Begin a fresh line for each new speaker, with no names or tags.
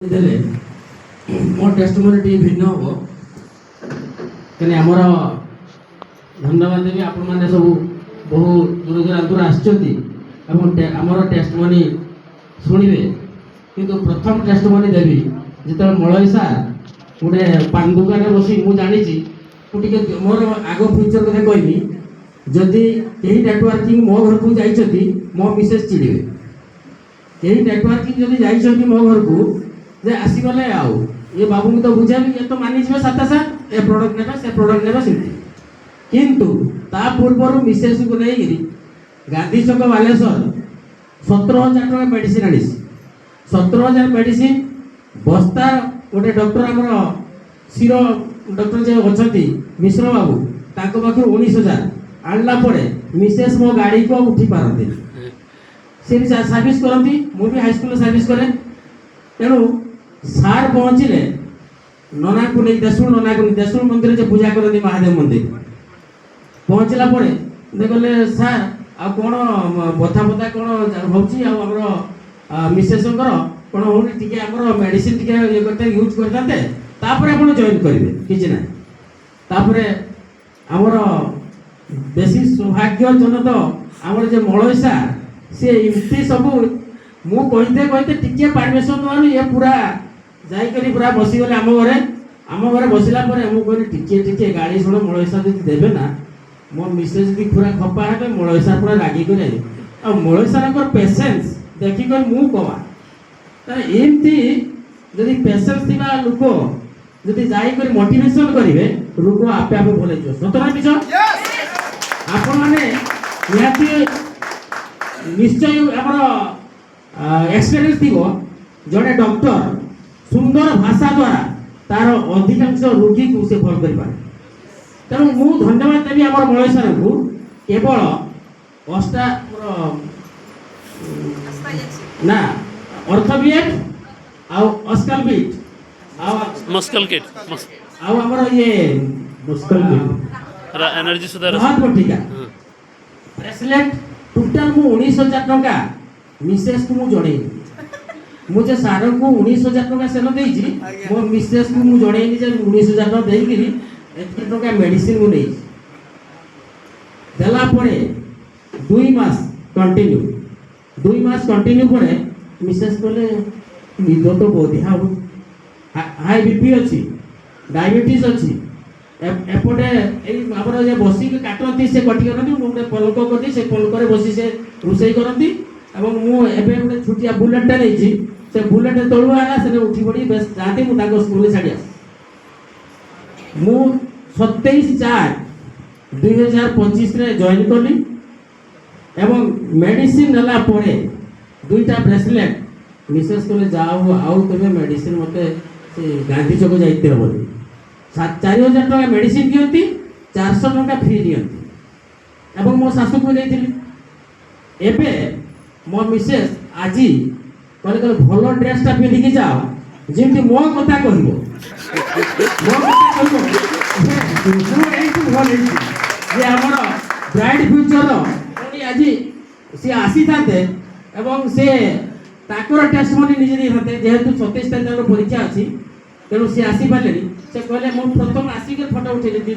देले मोर testimony T भिन्न हो कने हमर धन्यवाद देबी आपण माने सब बहु दूर दूरांतर आछंती एवं हमर टेस्टमोनी सुनिबे किंतु प्रथम टेस्टमोनी देबी जेतल मळईसा गुटे पान दुकान रे बसी मु जानि छि टिके मोर आगो फ्यूचर कथा कहबी जदि केही नेटवर्किंग मो घर को जाइछथि मो मिसेस चिड़िबे केही नेटवर्किंग जदि जाइछथि मो घर को जे आसी गले आउ ये बाबू को तो बुझाबी ये तो मानि छबे साता सात ए प्रोडक्ट नेबा से प्रोडक्ट नेबा सिंती किंतु ता पूर्वर मिसेस को नै गिरी गांधी चौक बालेश्वर 17000 टका मेडिसिन आनिस 17000 मेडिसिन बस्ता गोटे डॉक्टर हमर सिरो डॉक्टर जे अछंती मिश्र बाबू ताको पाखु 19000 आनला पड़े मिसेस मो गाड़ी को उठी पारते से भी सर्विस करती मु भी हाई स्कूल सर्विस करे तेणु सार पहुँचले नना को नहीं देशुल मंदिर जे पूजा करती महादेव मंदिर पहुँचला पड़े देखले सार आ कौन बथा बथा कौन होची आ हमर मिसेसंकर कौन होनी टिके हमर मेडिसिन टिके ये करते यूज करते तापर आपण जॉइन करिवे किछ ना तापर हमर बेसी सौभाग्यजनक हमर जे मळईसा से इमती सब मु कहते टिके परमिशन दवानु ये पूरा जाई करी पूरा बसी गले आम घरे बसिला परे मु कहली टिके गाड़ी सुनो मळईसा जदि देबे ना मो मिसेस भी पूरा खपा हेबे मळईसा पूरा लागी करे आ मळईसा कर पेशेंस देखि कर मु कवा त एमती जदि पेशेंस थिबा लोक जदि जाई कर मोटिवेशन करिवे रोग आपे आपे भले जो सतरा बिच आपण माने निहाती निश्चय हमर एक्सपीरियंस थी जड़े डॉक्टर सुंदर भाषा द्वारा तार अधिकांश रोगी को से भल कर पारे तेणु मु धन्यवाद देवी आम मळईसर को केवल अष्टा ना ऑर्थोबिएट आ अस्कल बीट आ
मस्कल किट
आ हमर ये मस्कल बीट
एनर्जी सुधार
बहुत ठीक है ब्रेसलेट टोटल मु 19000 टका मिसेस को मु जणे मुझे सार को 19000 टका सेनो देइछि मो मिसेस को मु जणेनी जे 19000 टका देइ गिरी एति टका मेडिसिन मु नै देला परे 2 मास कंटिन्यू परे मिसेस कोले निदो तो बोधिया हाई बीपी अछि डायबिटीज अछि एपटे एई हमर जे बसी के काटती से कटि करती मुंडे पलक करती से पलक रे बसी से रुसई करती एवं मु एबे गोटे छुटिया बुलेट टा लेछि से बुलेट तळु आला से उठी पड़ी बस जाते मु ताको स्कूल छाडी आस मु 27/4/2025 रे जॉइन करली एवं मेडिसिन नला परे दुईटा ब्रेसलेट मिसेस कोले जाओ आउ तबे मेडिसिन मते से गांधी चौक जाइते बोली 4000 टका मेडिसिन दियंती 400 टका फ्री दियंती एवं मो सासु को देइथिली एबे मो मिसेस आजी कहले कहले भलो ड्रेस टा पिंधि के जाओ जेमति मो कथा कहबो मो कथा कहबो मो एइटु भल एइटु जे हमर ब्राइट फ्यूचर कोनी आजी से आसी थाते एवं से ताकर टेस्टमोनी निजे दी थाते जेहेतु 27 तारिख परीक्षा अछि तेणु से आसी पारे से कहले मो प्रथम आसी के फोटो उठेली